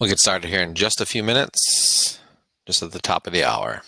We'll get started here in just a few minutes, just at the top of the hour.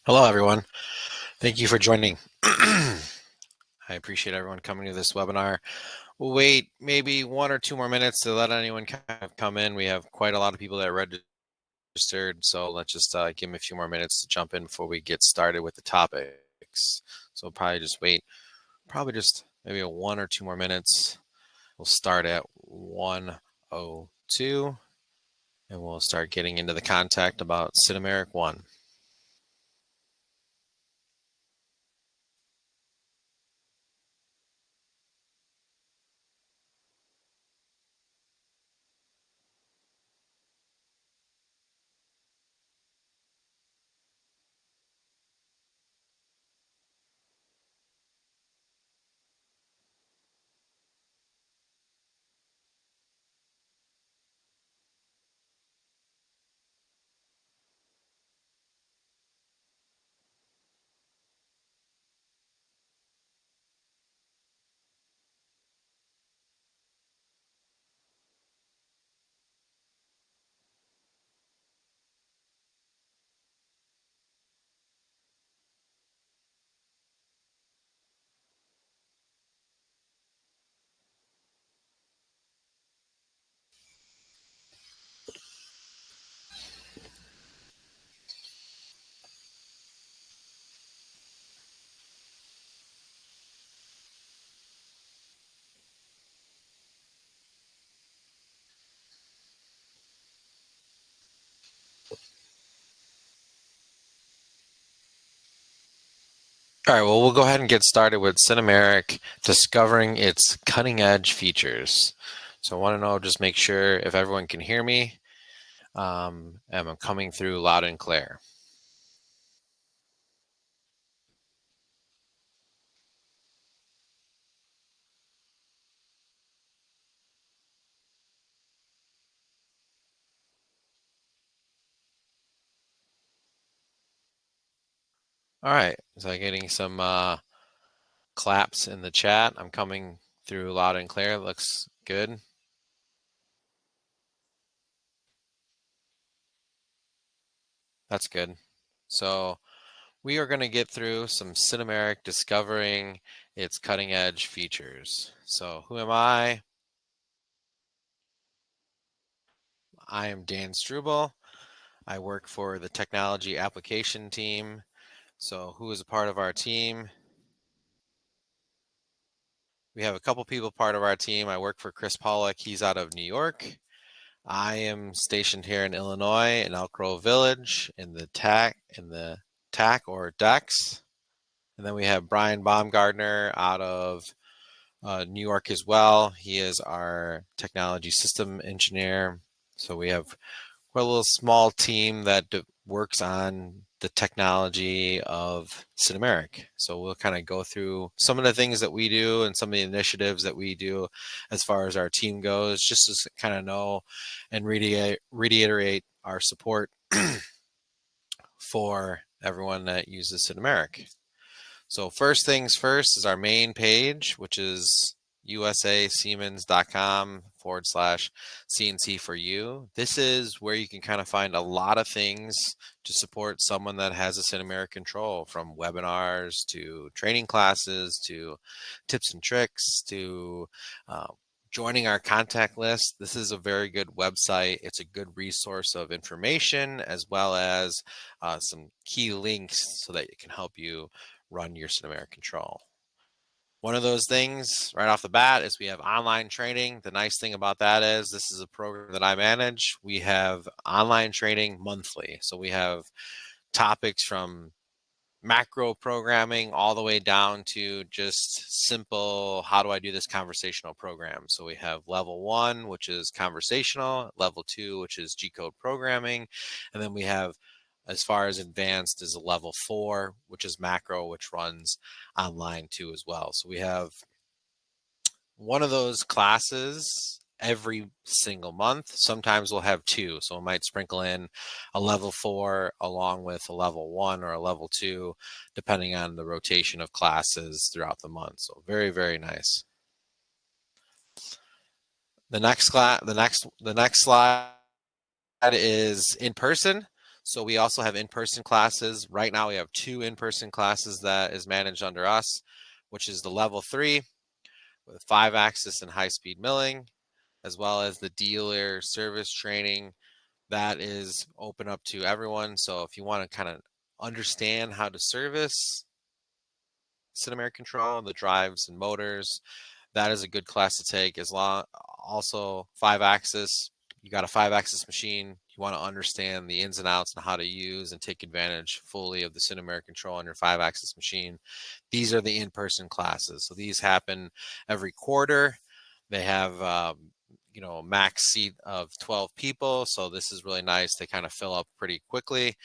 Hello, everyone. Thank you for joining. I appreciate everyone coming to this webinar. We'll wait maybe 1 or 2 more minutes to let anyone kind of come in. We have quite a lot of people that are registered, so let's just give them a few more minutes to jump in before we get started with the topics. So we'll probably just wait, just maybe 1 or 2 more minutes. We'll start at 1:02, and we'll start getting into the content about Sinumerik One. All right, well, we'll go ahead and get started with Sinumerik discovering its cutting edge features. So I want to know, just make sure if everyone can hear me, and I'm coming through loud and clear. All right. So I'm getting some claps in the chat. I'm coming through loud and clear. Looks good. That's good. So we are going to get through some Sinumerik discovering its cutting edge features. So who am I? I am Dan Struble. I work for the technology application team. So who is a part of our team? We have a couple people part of our team. I work for Chris Pollock. He's out of New York. I am stationed here in Illinois in Elk Grove Village in the TAC or DEX. And then we have Brian Baumgardner out of New York as well. He is our technology system engineer. So we have we're a little small team that works on the technology of Sinumerik. So we'll kind of go through some of the things that we do and some of the initiatives that we do as far as our team goes, just to kind of know and reiterate our support for everyone that uses Sinumerik. So first things first is our main page, which is usasiemens.com/CNC for you. This is where you can kind of find a lot of things to support someone that has a Sinumerik control, from webinars to training classes to tips and tricks to joining our contact list. This is a very good website. It's a good resource of information as well as some key links so that it can help you run your Sinumerik control. One of those things right off the bat is we have online training. The nice thing about that is this is a program that I manage. We have online training monthly. So we have topics from macro programming all the way down to just simple, how do I do this conversational program? So we have level 1, which is conversational, level 2, which is G-code programming, and then we have, as far as advanced, is a level 4, which is macro, which runs online too as well. So we have one of those classes every single month. Sometimes we'll have 2, so we might sprinkle in a level 4 along with a level 1 or a level 2, depending on the rotation of classes throughout the month. So very, very nice. The next slide is in person. So we also have in-person classes. Right now we have 2 in-person classes that is managed under us, which is the level 3 with 5-axis and high-speed milling, as well as the dealer service training that is open up to everyone. So if you want to kind of understand how to service Sinumerik control, the drives and motors, that is a good class to take. As long also 5-axis, you got a 5-axis machine, you want to understand the ins and outs and how to use and take advantage fully of the Sinumerik control on your 5-axis machine. These are the in-person classes. So these happen every quarter. They have max seat of 12 people. So this is really nice. They kind of fill up pretty quickly.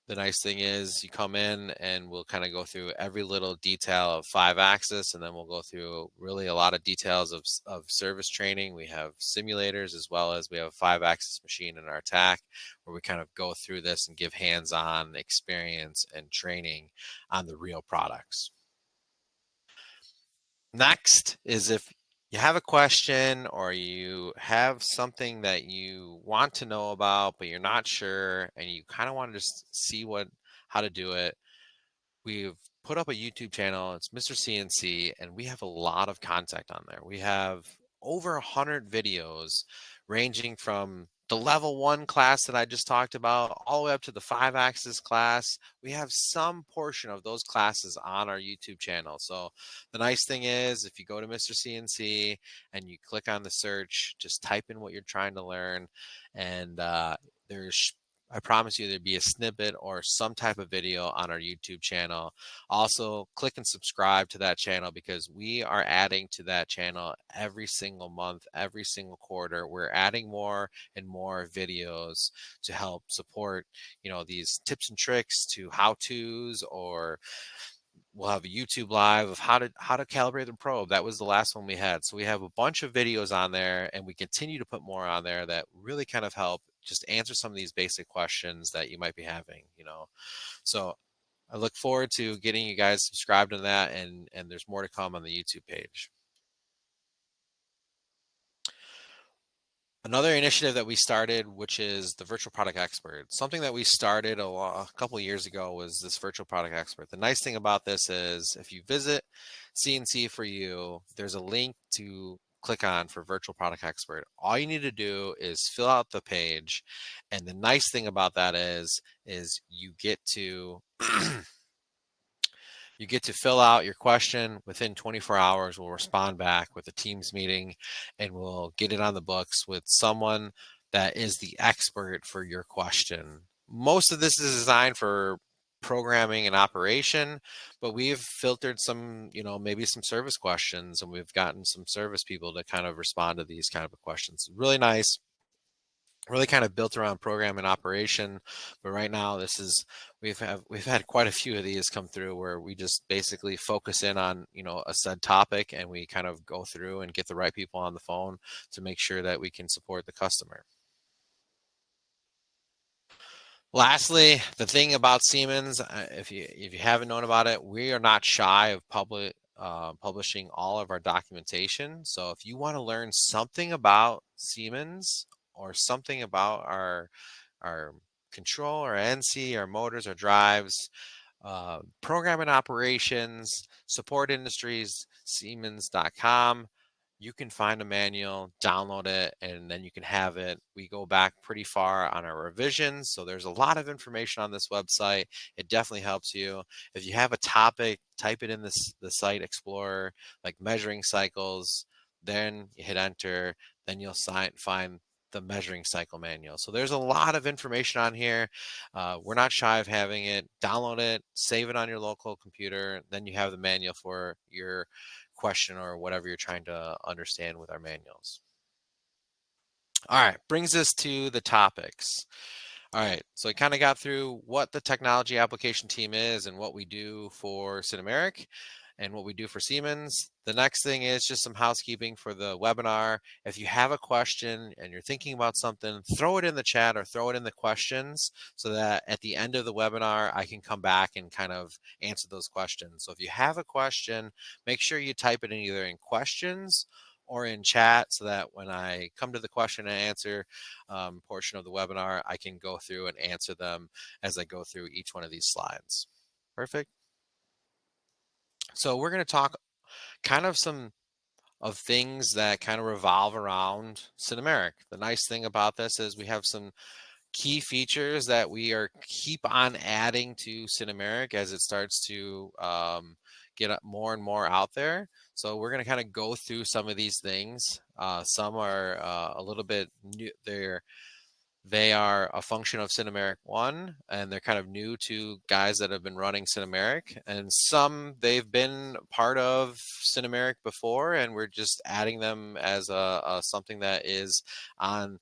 The nice thing is you come in and we'll kind of go through every little detail of 5-axis, and then we'll go through really a lot of details of service training. We have simulators as well as we have a 5-axis machine in our TAC where we kind of go through this and give hands-on experience and training on the real products. Next is if you have a question or you have something that you want to know about, but you're not sure and you kind of want to just see how to do it, we've put up a YouTube channel. It's Mr. CNC, and we have a lot of content on there. We have over 100 videos ranging from the level 1 class that I just talked about all the way up to the 5-axis class. We have some portion of those classes on our YouTube channel. So the nice thing is if you go to Mr. CNC and you click on the search, just type in what you're trying to learn, and I promise you there'd be a snippet or some type of video on our YouTube channel. Also, click and subscribe to that channel because we are adding to that channel every single month, every single quarter. We're adding more and more videos to help support, these tips and tricks to how-tos, or we'll have a YouTube live of how to calibrate the probe. That was the last one we had. So we have a bunch of videos on there, and we continue to put more on there that really kind of help just answer some of these basic questions that you might be having, So I look forward to getting you guys subscribed to that, and there's more to come on the YouTube page. Another initiative that we started, which is the virtual product expert. Something that we started a couple of years ago was this virtual product expert. The nice thing about this is if you visit CNC for You, there's a link to click on for virtual product expert. All you need to do is fill out the page. And the nice thing about that is you get to you get to fill out your question. Within 24 hours, we'll respond back with a Teams meeting, and we'll get it on the books with someone that is the expert for your question. Most of this is designed for programming and operation, but we've filtered some, maybe some service questions, and we've gotten some service people to kind of respond to these kind of questions. Really nice. Really kind of built around program and operation, but right now we've had quite a few of these come through where we just basically focus in on a said topic, and we kind of go through and get the right people on the phone to make sure that we can support the customer. Lastly, the thing about Siemens, if you haven't known about it, we are not shy of publishing all of our documentation. So if you want to learn something about Siemens or something about our control, our NC, our motors, our drives, program and operations, support industries, Siemens.com. You can find a manual, download it, and then you can have it. We go back pretty far on our revisions, so there's a lot of information on this website. It definitely helps you. If you have a topic, type it in the site explorer, like measuring cycles, then you hit enter, then you'll find the measuring cycle manual. So there's a lot of information on here. We're not shy of having it. Download it, save it on your local computer, then you have the manual for your question or whatever you're trying to understand with our manuals. All right, brings us to the topics. All right, so I kind of got through what the technology application team is and what we do for Sinumeric and what we do for Siemens. The next thing is just some housekeeping for the webinar. If you have a question and you're thinking about something, throw it in the chat or throw it in the questions so that at the end of the webinar, I can come back and kind of answer those questions. So if you have a question, make sure you type it in either in questions or in chat so that when I come to the question and answer portion of the webinar, I can go through and answer them as I go through each one of these slides. Perfect. So we're going to talk kind of some of things that kind of revolve around Sinumeric. The nice thing about this is we have some key features that we keep on adding to Sinumeric as it starts to get more and more out there. So we're going to kind of go through some of these things. Some are a little bit new. They are a function of Sinumerik One, and they're kind of new to guys that have been running Sinumeric. And some they've been part of Sinumeric before, and we're just adding them as a something that is on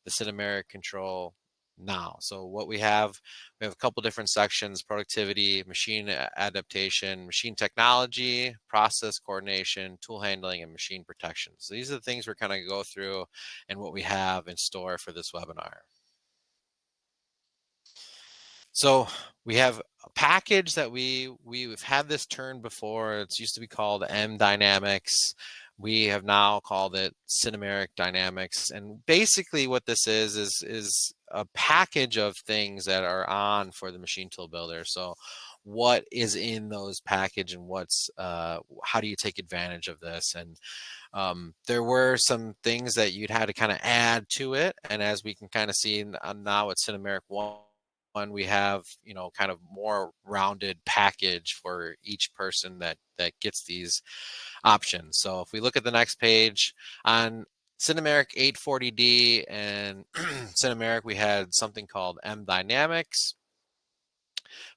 the Sinumeric control now. So what we have a couple different sections: productivity, machine adaptation, machine technology, process coordination, tool handling, and machine protection. So these are the things we're kind of go through and what we have in store for this webinar. So we have a package that we've had this term before. It's used to be called M Dynamics. We have now called it Sinumerik Dynamics. And basically what this is a package of things that are on for the machine tool builder. So what is in those package and how do you take advantage of this? And there were some things that you'd had to kind of add to it. And as we can kind of see now at Sinumerik One, we have kind of more rounded package for each person that gets these options. So if we look at the next page on Sinumerik 840D and Sinumerik, we had something called M Dynamics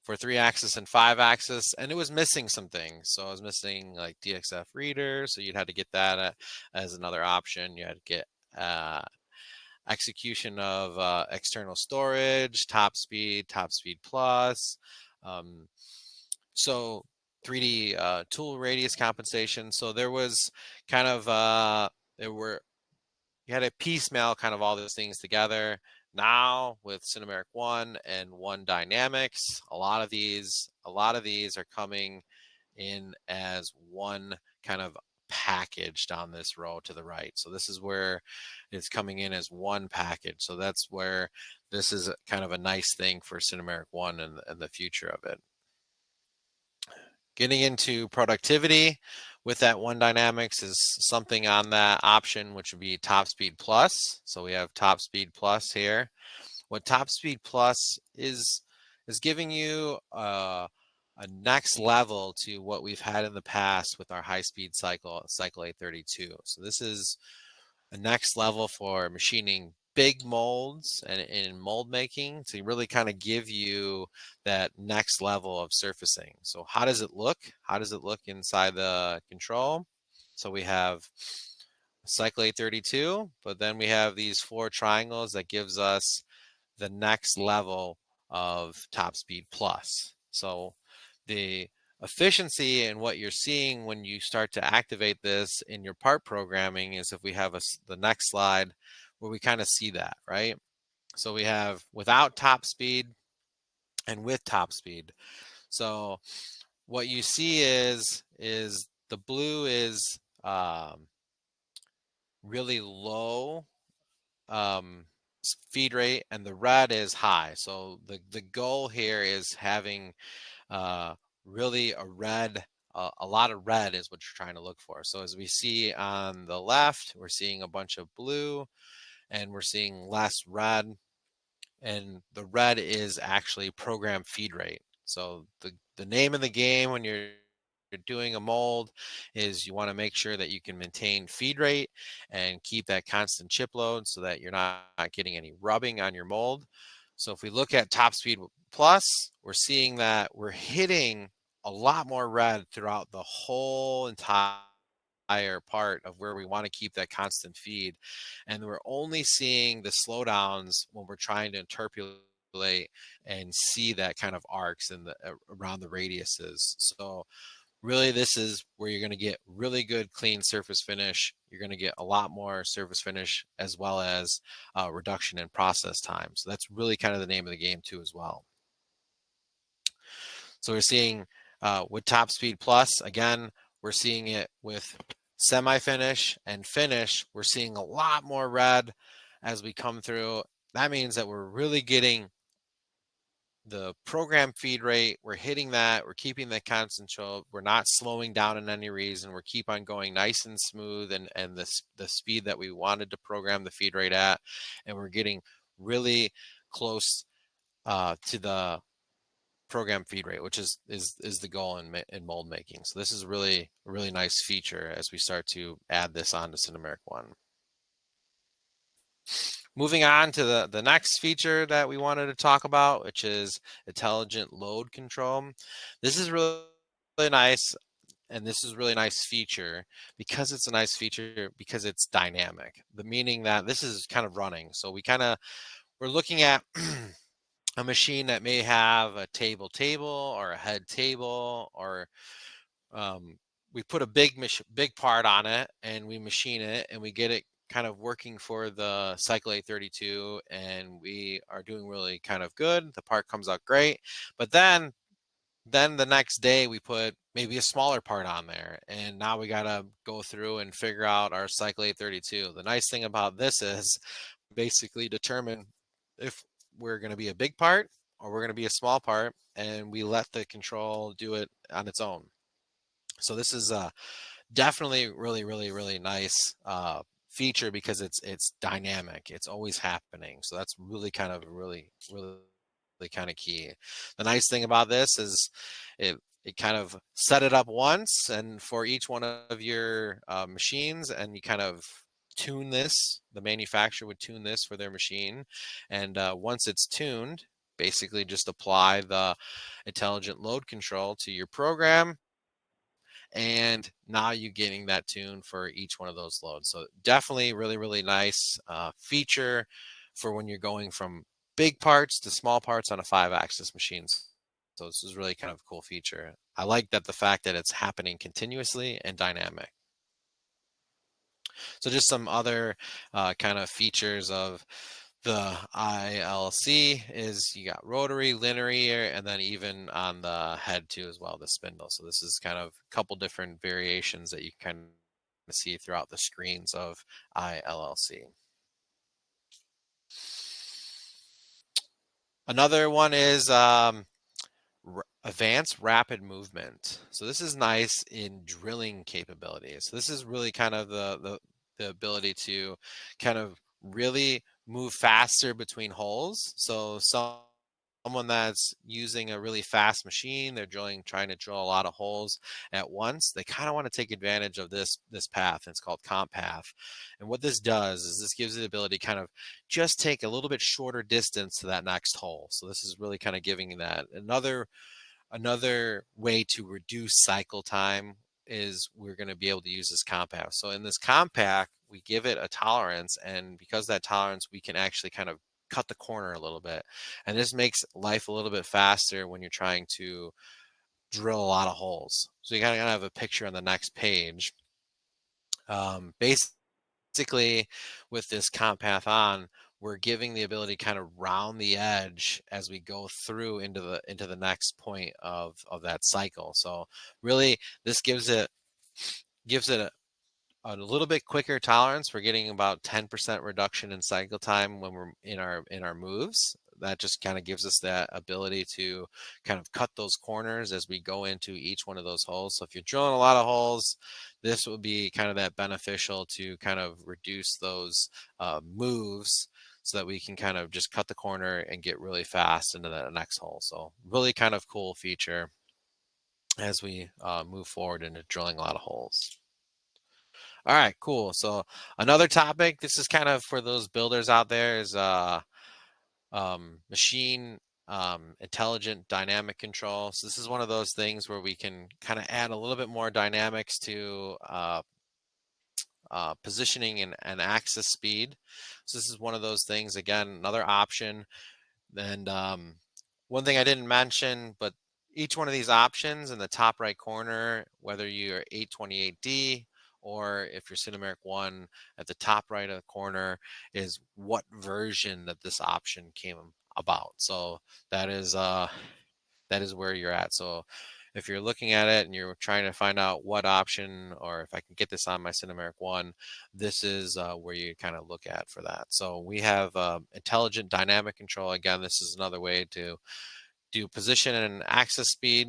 for 3-axis and 5-axis, and it was missing some things. So I was missing like DXF reader, so you'd had to get that as another option. You had to get execution of external storage, top speed plus. So 3D tool radius compensation. So there was kind of you had to piecemeal kind of all those things together. now with Sinumerik One and One Dynamics, a lot of these are coming in as one kind of packaged on this row to the right. So this is where it's coming in as one package. So that's where this is kind of a nice thing for Sinumerik One and the future of it. Getting into productivity with that One Dynamics is something on that option, which would be Top Speed Plus. So we have Top Speed Plus here. What Top Speed Plus is giving you a next level to what we've had in the past with our high-speed cycle 832. So this is a next level for machining big molds and in mold making to really kind of give you that next level of surfacing. So how does it look? How does it look inside the control? So we have cycle 832, but then we have these 4 triangles that gives us the next level of Top Speed Plus. So the efficiency and what you're seeing when you start to activate this in your part programming is if we have the next slide where we kind of see that, right? So we have without top speed and with top speed. So what you see is the blue is really low feed rate and the red is high. So the goal here is having really a lot of red is what you're trying to look for. So as we see on the left, we're seeing a bunch of blue and we're seeing less red, and the red is actually program feed rate. So the name of the game when you're doing a mold is you want to make sure that you can maintain feed rate and keep that constant chip load so that you're not getting any rubbing on your mold. So if we look at Top Speed Plus, we're seeing that we're hitting a lot more red throughout the whole entire part of where we want to keep that constant feed. And we're only seeing the slowdowns when we're trying to interpolate and see that kind of arcs in the around the radiuses. So really this is where you're going to get really good clean surface finish. You're going to get a lot more surface finish as well as reduction in process time. So that's really kind of the name of the game too as well. So we're seeing with Top Speed Plus, again, we're seeing it with semi-finish and finish. We're seeing a lot more red as we come through. That means that we're really getting the program feed rate. We're hitting that. We're keeping that constant. We're not slowing down in any reason. We're keep on going nice and smooth and the speed that we wanted to program the feed rate at. And we're getting really close to the program feed rate, which is the goal in mold making. So this is really a really nice feature as we start to add this on to Sinumerik One. Moving on to the next feature that we wanted to talk about, which is intelligent load control. This is really nice, and this is a really nice feature because it's a nice feature because it's dynamic. The meaning that this is kind of running. So we're looking at a machine that may have a table or a head table, or we put a big part on it and we machine it and we get it kind of working for the cycle 832 and we are doing really kind of good. The part comes out great, but then the next day we put maybe a smaller part on there and now we got to go through and figure out our cycle 832. The nice thing about this is basically determine if we're going to be a big part or we're going to be a small part, and we let the control do it on its own. So this is definitely really nice feature because it's dynamic. It's always happening. So that's really kind of really kind of key. The nice thing about this is it kind of set it up once and for each one of your machines, and you kind of tune this. The manufacturer would tune this for their machine, and once it's tuned, basically just apply the intelligent load control to your program, and now you're getting that tune for each one of those loads. So definitely really nice feature for when you're going from big parts to small parts on a 5-axis machine. So this is really kind of a cool feature. I like that the fact that it's happening continuously and dynamic. So just some other kind of features of The ILC is you got rotary, linear, and then even on the head too as well, the spindle. So this is kind of a couple different variations that you can kind of see throughout the screens of ILLC. Another one is advanced rapid movement. So this is nice in drilling capabilities. So this is really kind of the ability to kind of really move faster between holes. So someone that's using a really fast machine, they're trying to drill a lot of holes at once. They kind of want to take advantage of this path. It's called comp path. And what this does is this gives you the ability to kind of just take a little bit shorter distance to that next hole. So this is really kind of giving you that. Another way to reduce cycle time is we're going to be able to use this compact. So in this compact, we give it a tolerance, and because that tolerance, we can actually kind of cut the corner a little bit. And this makes life a little bit faster when you're trying to drill a lot of holes. So you kind of have a picture on the next page. Basically, with this comp path on, we're giving the ability to kind of round the edge as we go through into the next point of that cycle. So really, this gives it a little bit quicker tolerance. We're getting about 10% reduction in cycle time when we're in our moves. That just kind of gives us that ability to kind of cut those corners as we go into each one of those holes. So if you're drilling a lot of holes, this will be kind of that beneficial to kind of reduce those moves so that we can kind of just cut the corner and get really fast into the next hole. So really kind of cool feature as we move forward into drilling a lot of holes. All right, cool. So another topic, this is kind of for those builders out there, is machine intelligent dynamic control. So this is one of those things where we can kind of add a little bit more dynamics to positioning and axis speed. So this is one of those things, again, another option. And one thing I didn't mention, but each one of these options in the top right corner, whether you're 828D or if you're Sinumerik One, at the top right of the corner is what version that this option came about. So that is where you're at. So if you're looking at it and you're trying to find out what option, or if I can get this on my Sinumerik One, this is where you kind of look at for that. So we have intelligent dynamic control. Again, this is another way to do position and axis speed,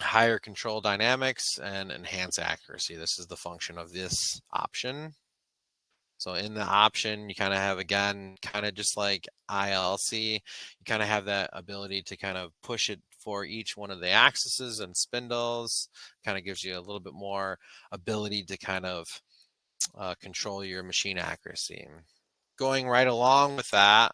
higher control dynamics, and enhance accuracy. This is the function of this option. So in the option, you kind of have, again, kind of just like ILC, you kind of have that ability to kind of push it for each one of the axes and spindles, kind of gives you a little bit more ability to kind of control your machine accuracy. Going right along with that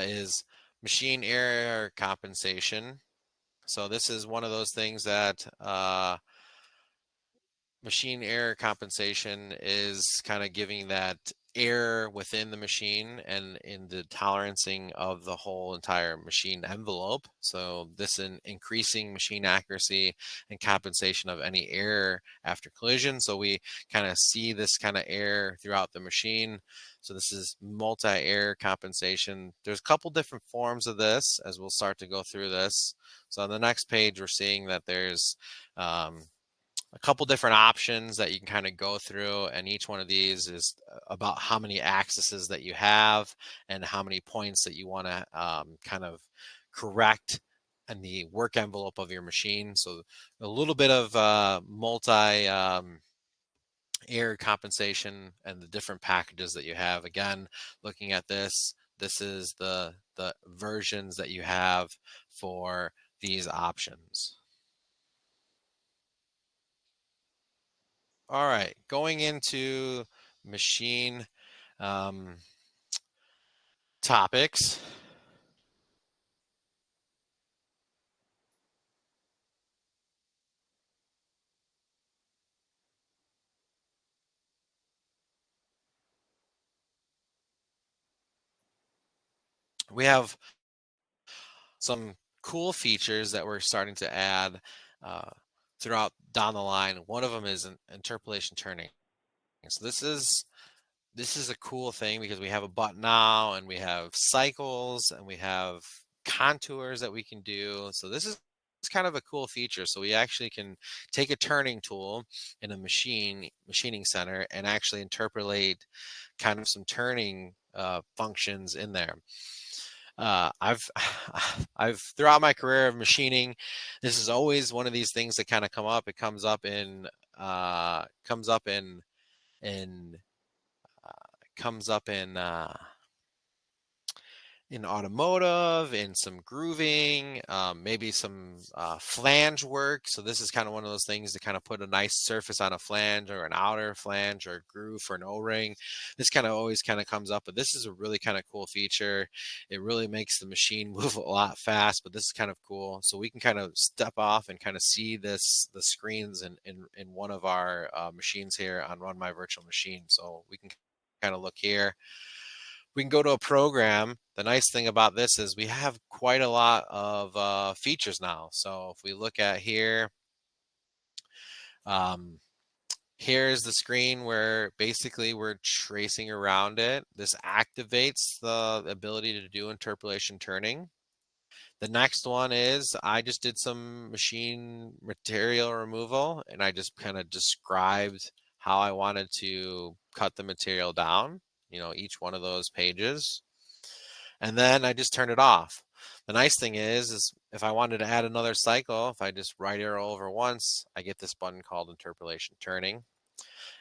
is machine error compensation. So this is one of those things that machine error compensation is kind of giving that error within the machine and in the tolerancing of the whole entire machine envelope. So this in increasing machine accuracy and compensation of any error after collision. So we kind of see this kind of error throughout the machine. So this is multi-error compensation. There's a couple different forms of this as we'll start to go through this. So on the next page, we're seeing that there's a couple different options that you can kind of go through, and each one of these is about how many axes that you have and how many points that you want to kind of correct in the work envelope of your machine. So a little bit of multi error compensation and the different packages that you have. Again, looking at this is the versions that you have for these options. All right, going into machine um, topics. We have some cool features that we're starting to add. Uh, throughout down the line. One of them is an interpolation turning. So this is a cool thing because we have a button now, and we have cycles, and we have contours that we can do. So this is it's kind of a cool feature. So we actually can take a turning tool in a machining center and actually interpolate kind of some turning functions in there. I've I've throughout my career of machining, this is always one of these things that kind of come up. It comes up in comes up in automotive, in some grooving, maybe some flange work. So this is kind of one of those things to kind of put a nice surface on a flange or an outer flange or a groove for an O-ring. This kind of always kind of comes up, but this is a really kind of cool feature. It really makes the machine move a lot fast, but this is kind of cool. So we can kind of step off and kind of see the screens in one of our machines here on Run My Virtual Machine. So we can kind of look here. We can go to a program. The nice thing about this is we have quite a lot of features now. So if we look at here, um, here's the screen where basically we're tracing around it. This activates the ability to do interpolation turning. The next one is I just did some machine material removal, and I just kind of described how I wanted to cut the material down, each one of those pages. And then I just turn it off. The nice thing is if I wanted to add another cycle, if I just right arrow over once, I get this button called interpolation turning.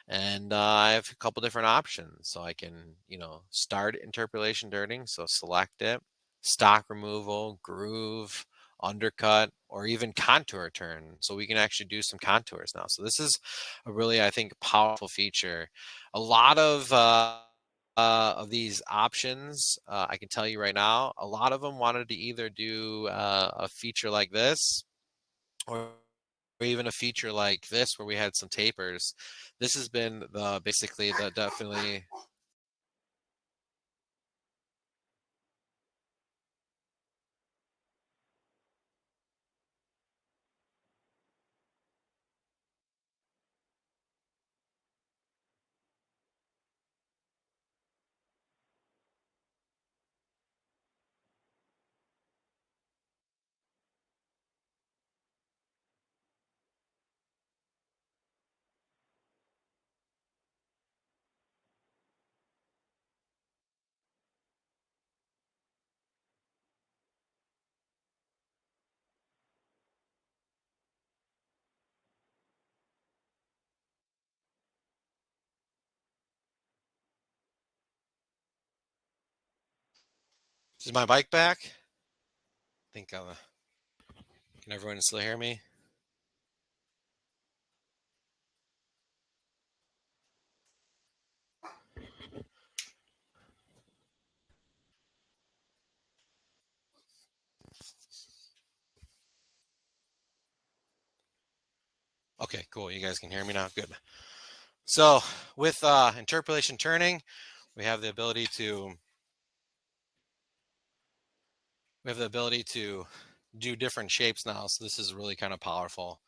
And I have a couple different options. So I can, start interpolation turning. So select it, stock removal, groove, undercut, or even contour turn. So we can actually do some contours now. So this is a really, I think, powerful feature. A lot of these options, I can tell you right now, a lot of them wanted to either do a feature like this or even a feature like this where we had some tapers. This has been basically the definitely. Is my bike back? I think can everyone still hear me? Okay, cool. You guys can hear me now. Good. So with interpolation turning, we have the ability to do different shapes now. So this is really kind of powerful.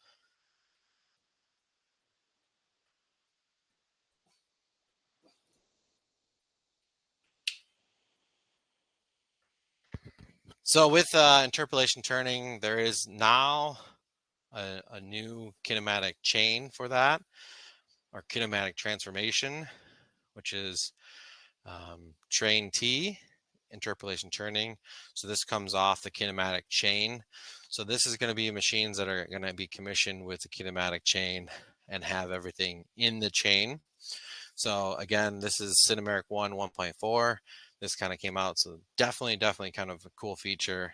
So with interpolation turning, there is now a new kinematic chain for that, or kinematic transformation, which is train T, interpolation turning. So this comes off the kinematic chain. So this is going to be machines that are going to be commissioned with the kinematic chain and have everything in the chain. So again, this is Sinumerik One 1.4. This kind of came out. So definitely kind of a cool feature.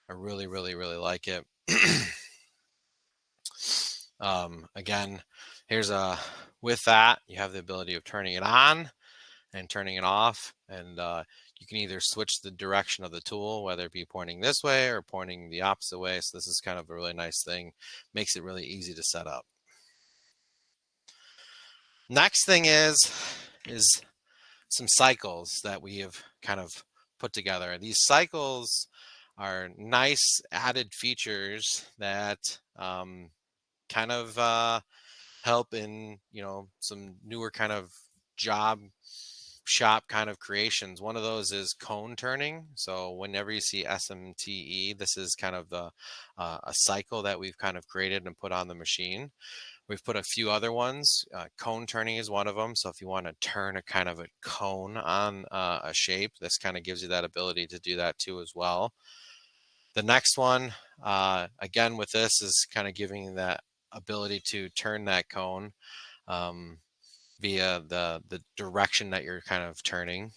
I really like it. Again, with that, you have the ability of turning it on and turning it off. And you can either switch the direction of the tool, whether it be pointing this way or pointing the opposite way. So this is kind of a really nice thing. Makes it really easy to set up. Next thing is some cycles that we have kind of put together. These cycles are nice added features that kind of help in, some newer kind of job shop kind of creations. One of those is cone turning. So whenever you see SMTE, this is kind of the a cycle that we've kind of created and put on the machine. We've put a few other ones. Cone turning is one of them. So if you want to turn a kind of a cone on a shape, this kind of gives you that ability to do that too as well. The next one, again with this, is kind of giving that ability to turn that cone via the direction that you're kind of turning.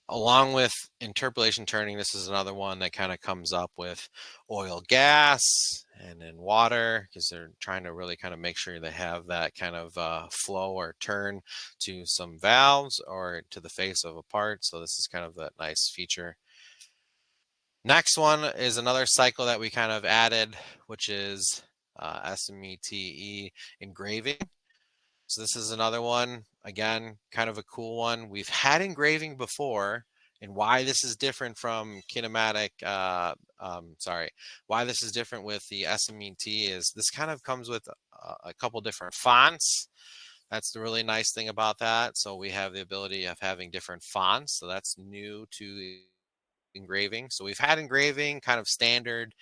Along with interpolation turning, this is another one that kind of comes up with oil, gas, and then water, because they're trying to really kind of make sure they have that kind of flow or turn to some valves or to the face of a part. So this is kind of that nice feature. Next one is another cycle that we kind of added, which is SMETE engraving. So this is another one, again, kind of a cool one. We've had engraving before, and why this is different from kinematic, why this is different with the SMET is this kind of comes with a couple different fonts. That's the really nice thing about that. So we have the ability of having different fonts. So that's new to engraving. So we've had engraving, kind of standard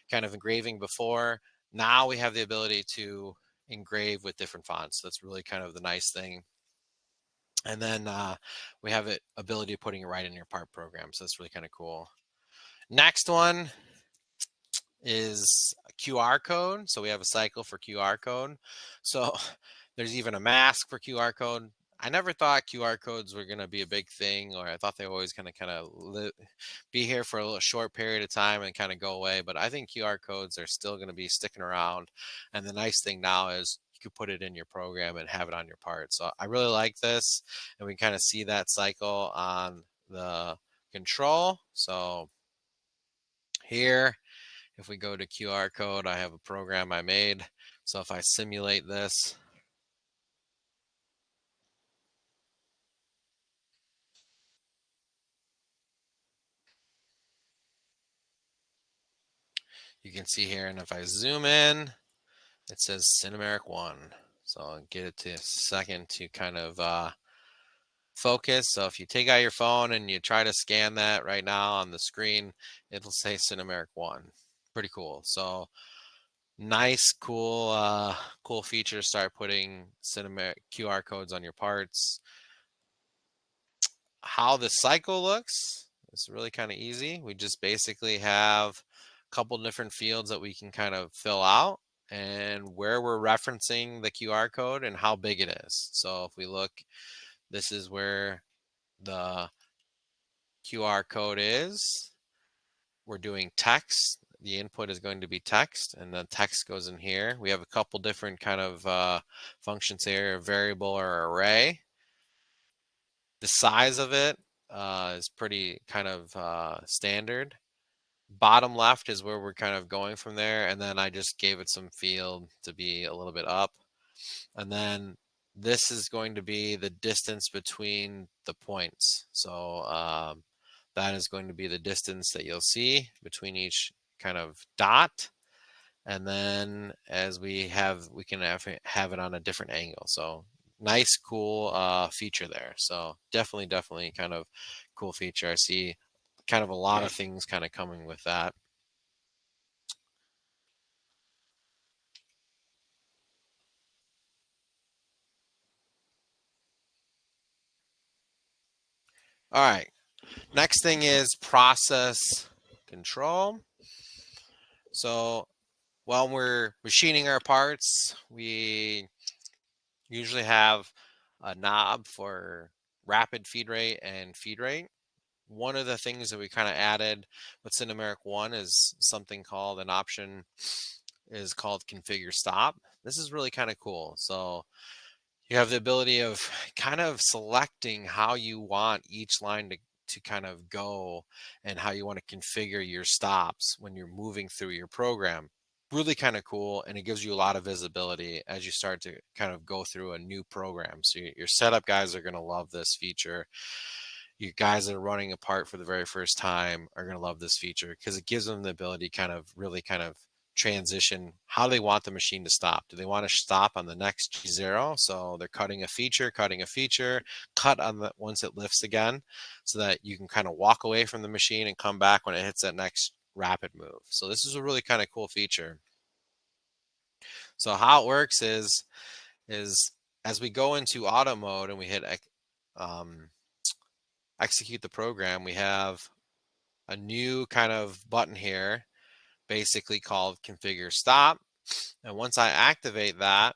kind of engraving before. Now we have the ability to engrave with different fonts. That's really kind of the nice thing. And then we have the ability of putting it right in your part program. So that's really kind of cool. Next one is a QR code. So we have a cycle for QR code. So there's even a mask for QR code. I never thought QR codes were going to be a big thing, or I thought they were always going to kind of be here for a little short period of time and kind of go away. But I think QR codes are still going to be sticking around. And the nice thing now is you could put it in your program and have it on your part. So I really like this. And we kind of see that cycle on the control. So here, if we go to QR code, I have a program I made. So if I simulate this, you can see here, and if I zoom in, it says Sinumerik One. So I'll get it to a second to kind of focus. So if you take out your phone and you try to scan that right now on the screen, it'll say Sinumerik One. Pretty cool. So nice, cool feature to start putting Sinumerik QR codes on your parts. How the cycle looks, it's really kind of easy. We just basically have a couple different fields that we can kind of fill out and where we're referencing the QR code and how big it is. So if we look, this is where the QR code is. We're doing text. The input is going to be text, and the text goes in here. We have a couple different kind of functions here, variable or array. The size of it is pretty kind of standard. Bottom left is where we're kind of going from there. And then I just gave it some field to be a little bit up. And then this is going to be the distance between the points. So that is going to be the distance that you'll see between each kind of dot. And then as we can have it on a different angle. So nice, cool feature there. So definitely kind of cool feature. I see kind of a lot of things kind of coming with that. All right. Next thing is process control. So while we're machining our parts, we usually have a knob for rapid feed rate and feed rate. One of the things that we kind of added with Sinumerik One is something called an option is called configure stop. This is really kind of cool. So you have the ability of kind of selecting how you want each line to kind of go and how you want to configure your stops when you're moving through your program. Really kind of cool, and it gives you a lot of visibility as you start to kind of go through a new program. So your setup guys are going to love this feature. You guys that are running a part for the very first time are going to love this feature because it gives them the ability kind of really kind of transition, how they want the machine to stop. Do they want to stop on the next G0? So they're cutting a feature, cut on the once it lifts again, so that you can kind of walk away from the machine and come back when it hits that next rapid move. So this is a really kind of cool feature. So how it works is as we go into auto mode and we hit um, execute the program, we have a new kind of button here, basically called configure stop. And once I activate that,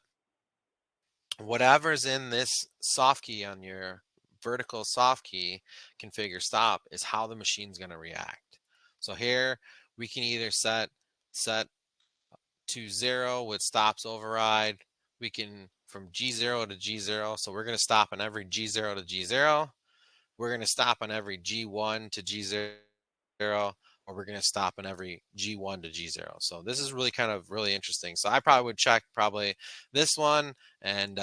whatever's in this soft key on your vertical soft key, configure stop, is how the machine's going to react. So here we can either set to 0 with stops override. We can from G0 to G0. So we're going to stop on every G0 to G0. We're going to stop on every G1 to G0, or we're going to stop on every G1 to G0. So this is really kind of really interesting. So I probably would check probably this one, and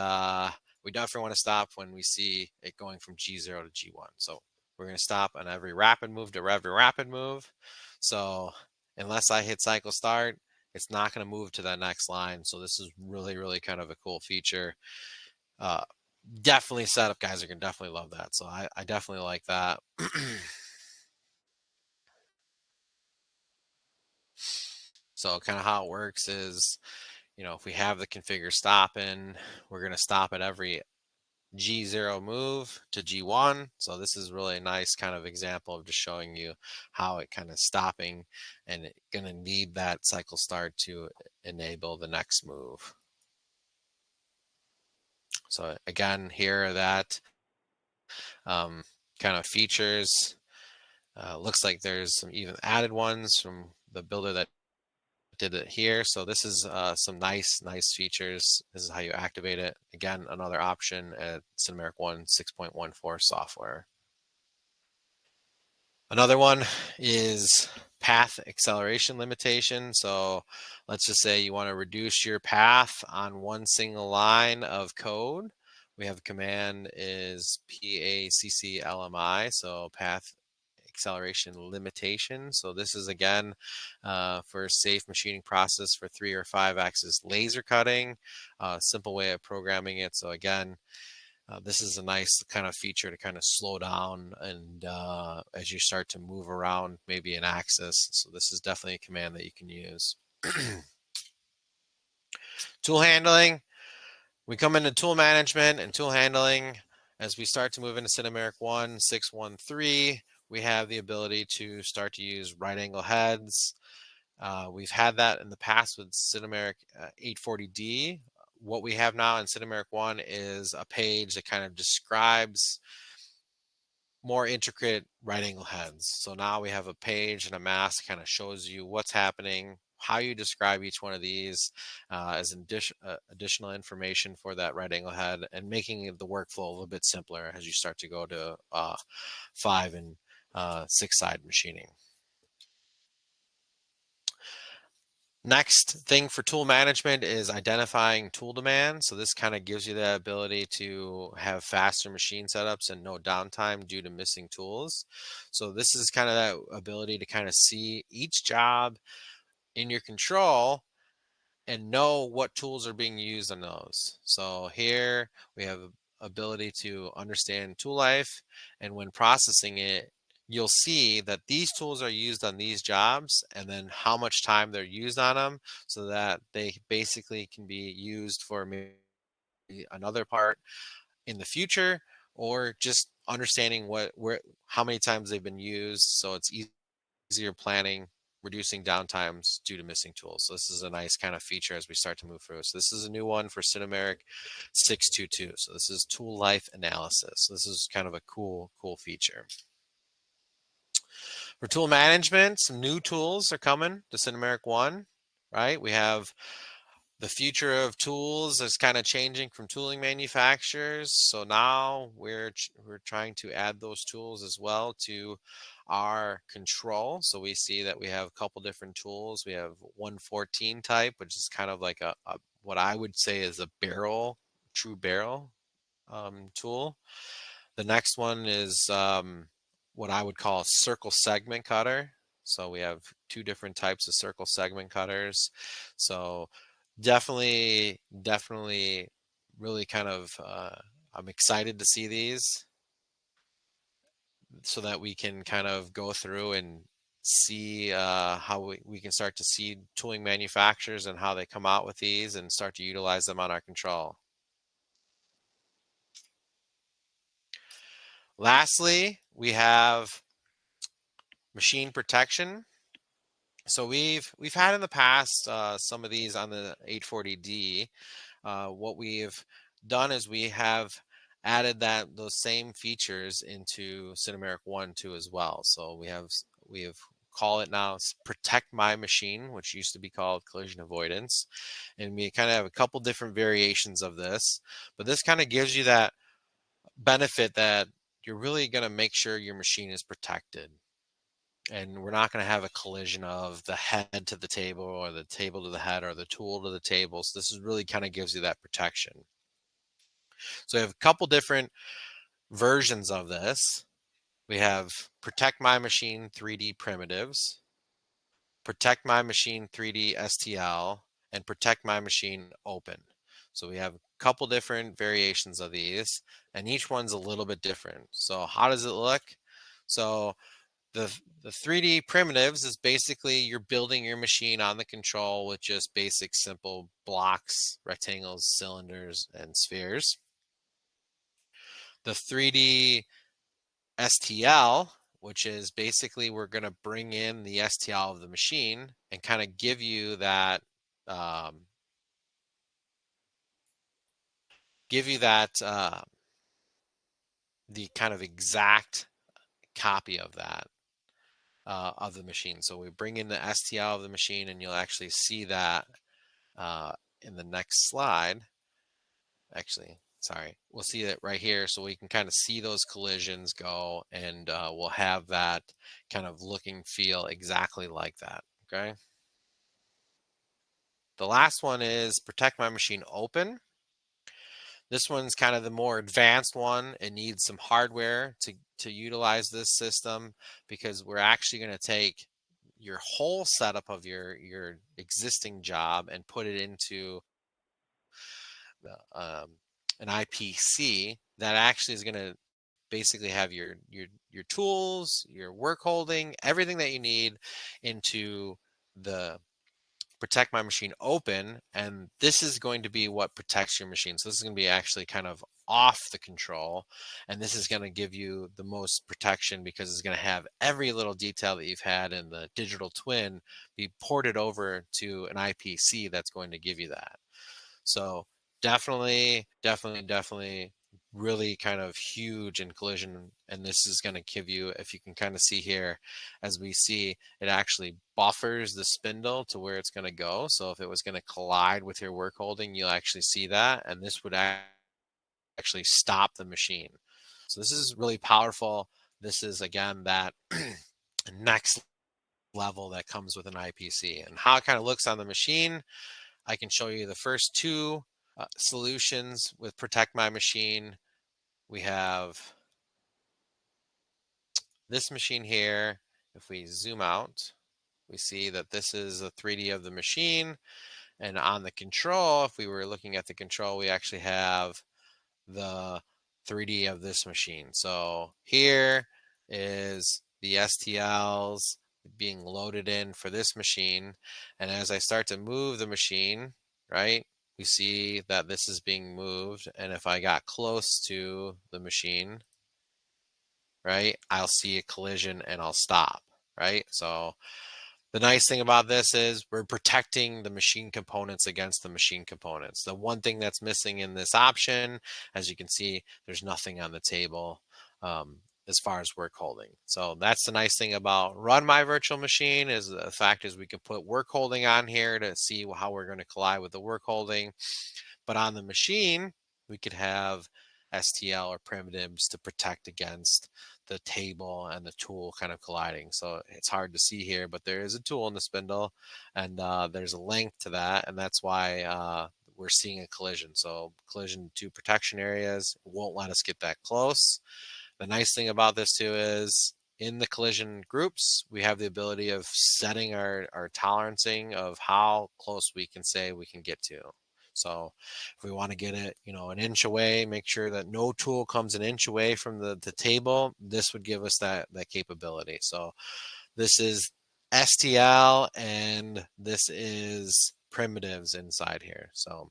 we definitely want to stop when we see it going from G0 to G1. So we're going to stop on every rapid move to every rapid move. So unless I hit cycle start, it's not going to move to that next line. So this is really, really kind of a cool feature. Definitely setup guys are going to definitely love that. So I definitely like that. So kind of how it works is, if we have the configure stop in, we're going to stop at every G0 move to G1. So this is really a nice kind of example of just showing you how it kind of stopping and going to need that cycle start to enable the next move. So again, here are that kind of features. Looks like there's some even added ones from the builder that did it here. So this is some nice features. This is how you activate it. Again, another option at Sinumerik One 6.14 software. Another one is path acceleration limitation. So let's just say you want to reduce your path on one single line of code. We have a command is PACCLMI, so path acceleration limitation. So this is again for safe machining process for 3 or 5 axis laser cutting. Simple way of programming it. So again, this is a nice kind of feature to kind of slow down and as you start to move around maybe an axis. So this is definitely a command that you can use. Tool handling. We come into tool management and tool handling. As we start to move into Sinumerik One 6.13, we have the ability to start to use right angle heads. We've had that in the past with Sinumerik 840D. What we have now in Sinumerik One is a page that kind of describes more intricate right angle heads. So now we have a page and a mask kind of shows you what's happening, how you describe each one of these as additional information for that right angle head, and making the workflow a little bit simpler as you start to go to 5 and 6 side machining. Next thing for tool management is identifying tool demand. So this kind of gives you the ability to have faster machine setups and no downtime due to missing tools. So this is kind of that ability to kind of see each job in your control and know what tools are being used on those. So here we have ability to understand tool life, and when processing it, you'll see that these tools are used on these jobs and then how much time they're used on them, so that they basically can be used for maybe another part in the future, or just understanding how many times they've been used, so it's easier planning, reducing downtimes due to missing tools. So this is a nice kind of feature as we start to move through. So this is a new one for Sinumerik 6.22. So this is tool life analysis. So this is kind of a cool feature. For tool management, some new tools are coming to Sinumerik One, right? We have the future of tools is kind of changing from tooling manufacturers. So now we're trying to add those tools as well to our control. So we see that we have a couple different tools. We have 114 type, which is kind of like a what I would say is a true barrel tool. The next one is what I would call a circle segment cutter. So we have two different types of circle segment cutters. So definitely really kind of I'm excited to see these so that we can kind of go through and see how we can start to see tooling manufacturers and how they come out with these and start to utilize them on our control. Lastly, we have machine protection. So we've had in the past some of these on the 840D. What we've done is we have added those same features into Sinumerik One too as well. So we have call it now Protect My Machine, which used to be called Collision Avoidance, and we kind of have a couple different variations of this. But this kind of gives you that benefit that you're really going to make sure your machine is protected. And we're not going to have a collision of the head to the table or the table to the head or the tool to the table. So this is really kind of gives you that protection. So we have a couple different versions of this. We have Protect My Machine 3D Primitives, Protect My Machine 3D STL, and Protect My Machine Open. So we have a couple different variations of these, and each one's a little bit different. So how does it look? So the 3D primitives is basically you're building your machine on the control with just basic simple blocks, rectangles, cylinders, and spheres. The 3D STL, which is basically we're going to bring in the STL of the machine and kind of give you that the kind of exact copy of that of the machine. So we bring in the STL of the machine, and you'll actually see that in the next slide. Actually, sorry, we'll see it right here, so we can kind of see those collisions go, and we'll have that kind of look and feel exactly like that. Okay. The last one is Protect My Machine Open. This one's kind of the more advanced one. It needs some hardware to utilize this system, because we're actually going to take your whole setup of your existing job and put it into an IPC that actually is going to basically have your tools, your work holding, everything that you need into the Protect My Machine Open, and this is going to be what protects your machine. So this is going to be actually kind of off the control, and this is going to give you the most protection because it's going to have every little detail that you've had in the digital twin be ported over to an IPC that's going to give you that. So definitely really kind of huge in collision, and this is going to give you, if you can kind of see here, as we see, it actually buffers the spindle to where it's going to go. So if it was going to collide with your work holding, you'll actually see that, and this would actually stop the machine. So this is really powerful. This is again that next level that comes with an IPC, and how it kind of looks on the machine. I can show you the first two solutions with Protect My Machine. We have this machine here. If we zoom out, we see that this is a 3D of the machine. And on the control, if we were looking at the control, we actually have the 3D of this machine. So here is the STLs being loaded in for this machine. And as I start to move the machine, right, we see that this is being moved. And if I got close to the machine, right, I'll see a collision and I'll stop, right? So the nice thing about this is we're protecting the machine components against the machine components. The one thing that's missing in this option, as you can see, there's nothing on the table as far as work holding. So that's the nice thing about Run My Virtual Machine, is the fact is we can put work holding on here to see how we're going to collide with the work holding. But on the machine, we could have STL or primitives to protect against the table and the tool kind of colliding. So it's hard to see here, but there is a tool in the spindle, and there's a length to that, and that's why we're seeing a collision. So collision to protection areas won't let us get that close. The nice thing about this too is in the collision groups, we have the ability of setting our tolerancing of how close we can say we can get to. So if we want to get it, an inch away, make sure that no tool comes an inch away from the table, this would give us that capability. So this is STL and this is primitives inside here. So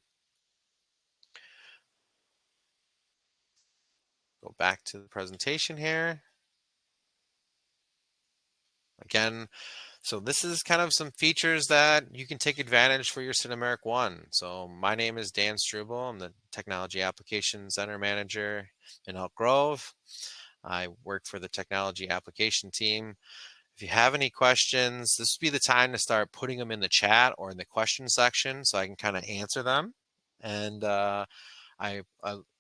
go back to the presentation here. Again, so this is kind of some features that you can take advantage for your Sinumerik One. So my name is Dan Struble. I'm the Technology Application Center Manager in Elk Grove. I work for the Technology Application team. If you have any questions, this would be the time to start putting them in the chat or in the question section so I can kind of answer them. And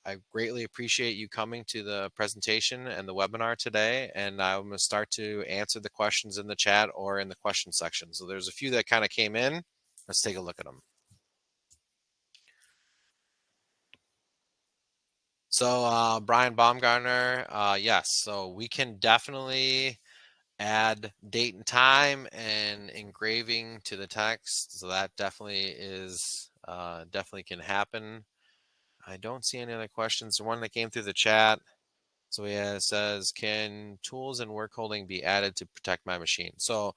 I greatly appreciate you coming to the presentation and the webinar today, and I'm going to start to answer the questions in the chat or in the question section. So there's a few that kind of came in. Let's take a look at them. So Brian Baumgartner, yes, so we can definitely add date and time and engraving to the text. So that definitely is definitely can happen. I don't see any other questions. The one that came through the chat. So it says, can tools and work holding be added to protect my machine? So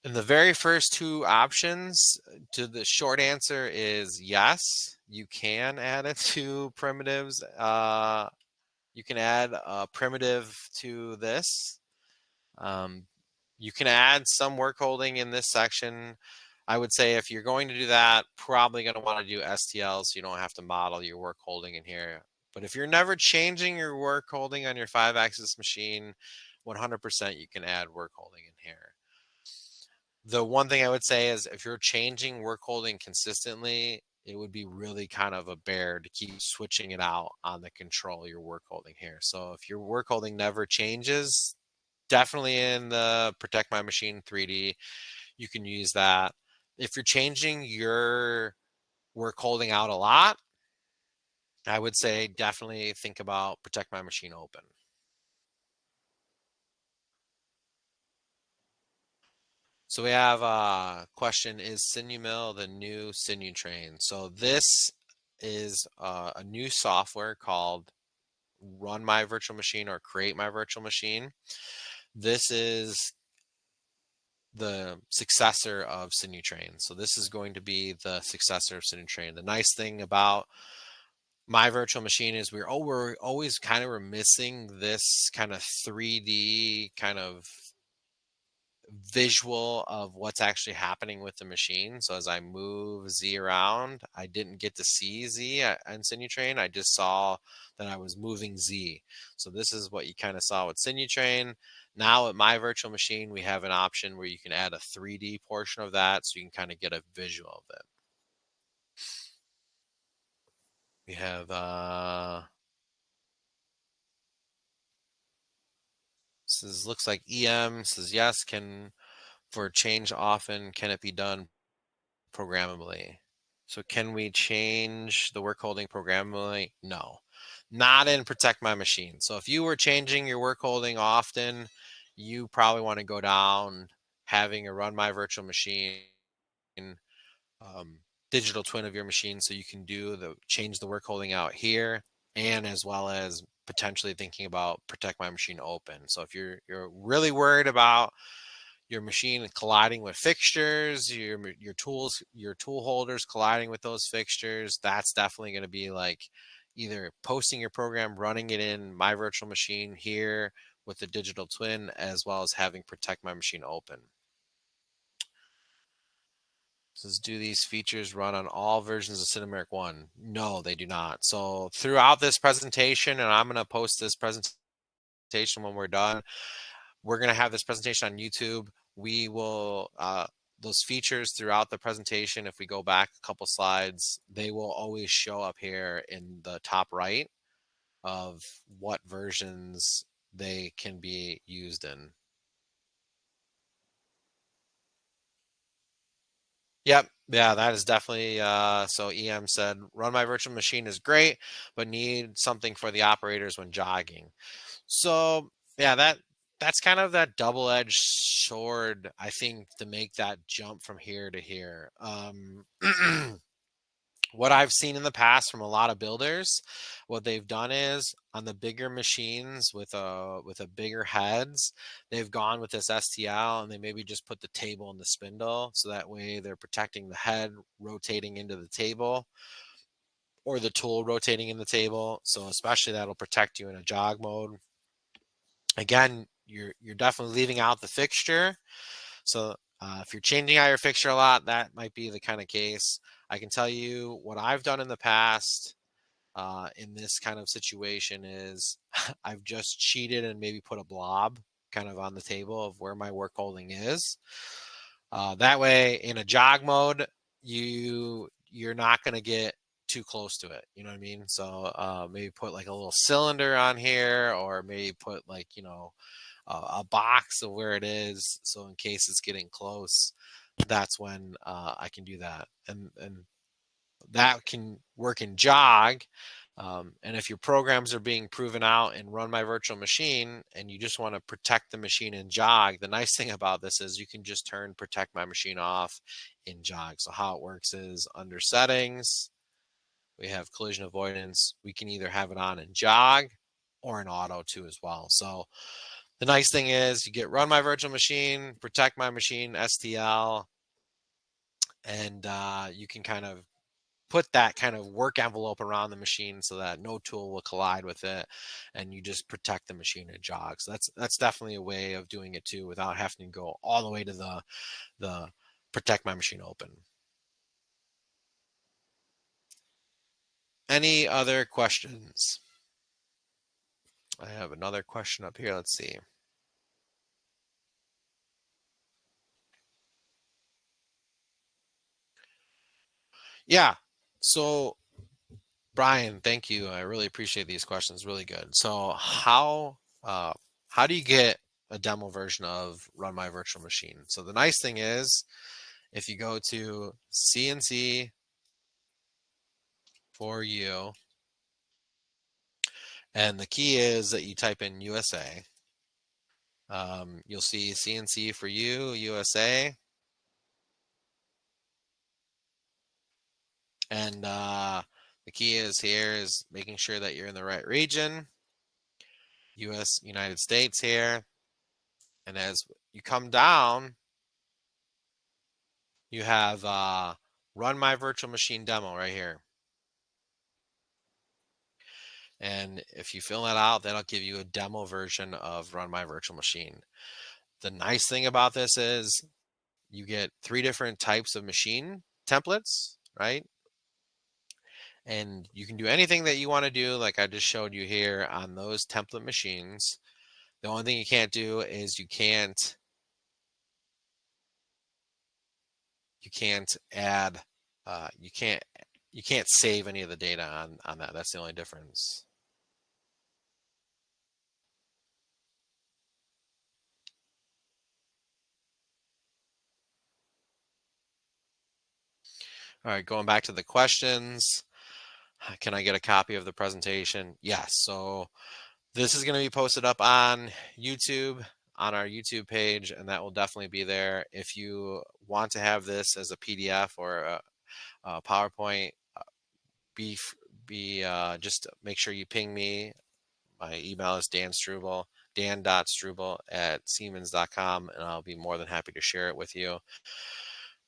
in the very first two options, to the short answer is yes, you can add it to primitives. You can add a primitive to this. You can add some work holding in this section. I would say if you're going to do that, probably going to want to do STL so you don't have to model your work holding in here. But if you're never changing your work holding on your 5-axis machine, 100% you can add work holding in here. The one thing I would say is if you're changing work holding consistently, it would be really kind of a bear to keep switching it out on the control your work holding here. So if your work holding never changes, definitely in the Protect My Machine 3D, you can use that. If you're changing your work holding out a lot, I would say definitely think about Protect My Machine Open. So we have a question, is SinuMill the new Sinutrain? So this is a new software called Run My Virtual Machine or Create My Virtual Machine. This is the successor of Sinutrain. So this is going to be the successor of Sinutrain. The nice thing about My Virtual Machine is we're always kind of missing this kind of 3D kind of visual of what's actually happening with the machine. So as I move Z around, I didn't get to see Z on Sinutrain. I just saw that I was moving Z. So this is what you kind of saw with Sinutrain. Now at My Virtual Machine, we have an option where you can add a 3D portion of that so you can kind of get a visual of it. We have looks like EM says yes, for change often, can it be done programmably? So can we change the work holding programmably? No, not in Protect My Machine. So if you were changing your work holding often, you probably want to go down having a Run My Virtual Machine digital twin of your machine so you can change the work holding out here, and as well as potentially thinking about Protect My Machine Open. So if you're really worried about your machine colliding with fixtures, your tool holders colliding with those fixtures, that's definitely going to be like either posting your program, running it in My Virtual Machine here with the digital twin, as well as having Protect My Machine Open. Says, do these features run on all versions of Sinumerik One? No, they do not. So throughout this presentation, and I'm going to post this presentation when we're done, we're going to have this presentation on YouTube. We will, those features throughout the presentation, if we go back a couple slides, they will always show up here in the top right of what versions they can be used in. Yep. Yeah, that is definitely so EM said, Run My Virtual Machine is great, but need something for the operators when jogging. So yeah, that's kind of that double-edged sword, I think, to make that jump from here to here. What I've seen in the past from a lot of builders, what they've done is on the bigger machines with a bigger heads, they've gone with this STL and they maybe just put the table in the spindle, so that way they're protecting the head rotating into the table or the tool rotating in the table. So especially that'll protect you in a jog mode. Again, you're definitely leaving out the fixture. So if you're changing out your fixture a lot, that might be the kind of case. I can tell you what I've done in the past in this kind of situation is I've just cheated and maybe put a blob kind of on the table of where my work holding is. That way, in a jog mode, you're not going to get too close to it. You know what I mean? So maybe put like a little cylinder on here, or maybe put like a box of where it is. So in case it's getting close, that's when I can do that, and that can work in jog. And if your programs are being proven out and run my virtual machine and you just want to protect the machine in jog, the nice thing about this is you can just turn protect my machine off in jog. So how it works is under settings, we have collision avoidance. We can either have it on in jog or in auto too as well. So the nice thing is you get run my virtual machine, protect my machine, STL, and you can kind of put that kind of work envelope around the machine so that no tool will collide with it, and you just protect the machine in jog. So that's definitely a way of doing it too without having to go all the way to the protect my machine open. Any other questions? I have another question up here. Let's see. Yeah. So Brian, thank you. I really appreciate these questions. Really good. So how do you get a demo version of Run My Virtual Machine? So the nice thing is, if you go to CNC for you, and the key is that you type in USA. You'll see CNC for you, USA, and the key is here is making sure that you're in the right region. United States here, and as you come down, you have Run My Virtual Machine Demo right here. And if you fill that out, that'll give you a demo version of Run My Virtual Machine. The nice thing about this is you get 3 different types of machine templates, right? And you can do anything that you want to do, like I just showed you here on those template machines. The only thing you can't do is you can't add, you can't save any of the data on that. That's the only difference. All right, going back to the questions. Can I get a copy of the presentation? Yes. So this is going to be posted up on YouTube, on our YouTube page, and that will definitely be there. If you want to have this as a PDF or a PowerPoint, just make sure you ping me. My email is dan.struble@siemens.com, and I'll be more than happy to share it with you.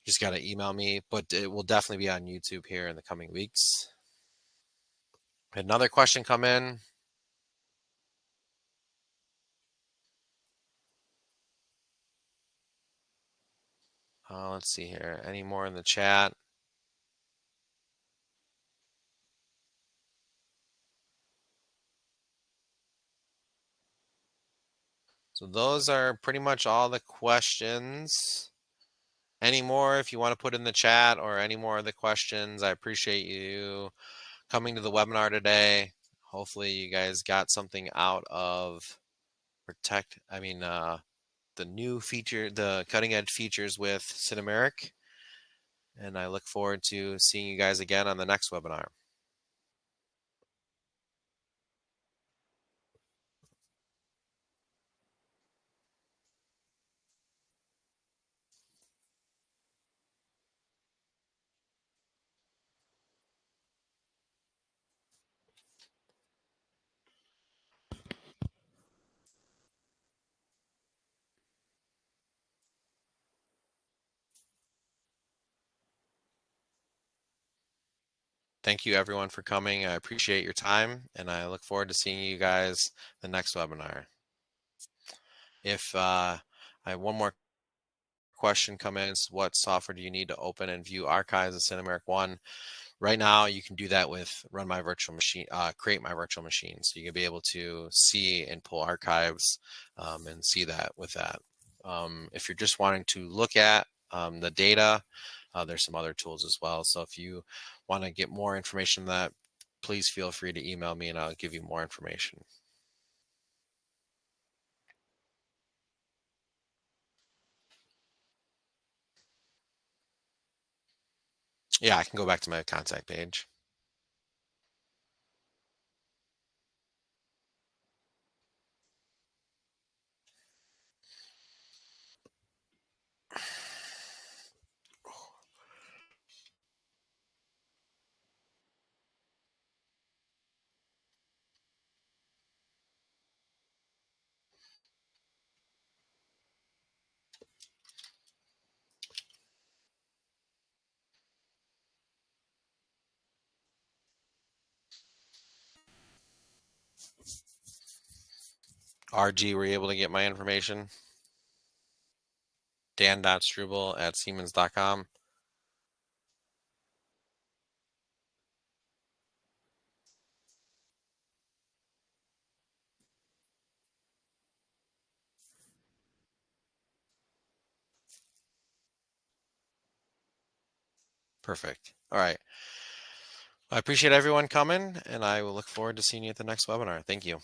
Just got to email me, but it will definitely be on YouTube here in the coming weeks. Another question come in. Let's see here. Any more in the chat? So those are pretty much all the questions. Any more if you want to put in the chat, or any more of the questions? I appreciate you coming to the webinar today. Hopefully you guys got something out of the new feature, the cutting edge features with Sinumerik. And I look forward to seeing you guys again on the next webinar. Thank you everyone for coming. I appreciate your time, and I look forward to seeing you guys the next webinar. If I have one more question come in, it's what software do you need to open and view archives of Sinumerik One? Right now, you can do that with Run My Virtual Machine, Create My Virtual Machine. So you can be able to see and pull archives and see that with that. If you're just wanting to look at the data, there's some other tools as well. So if you want to get more information on that, please feel free to email me and I'll give you more information. Yeah, I can go back to my contact page. RG, were you able to get my information? dan.struble@siemens.com. Perfect. All right. I appreciate everyone coming, and I will look forward to seeing you at the next webinar. Thank you.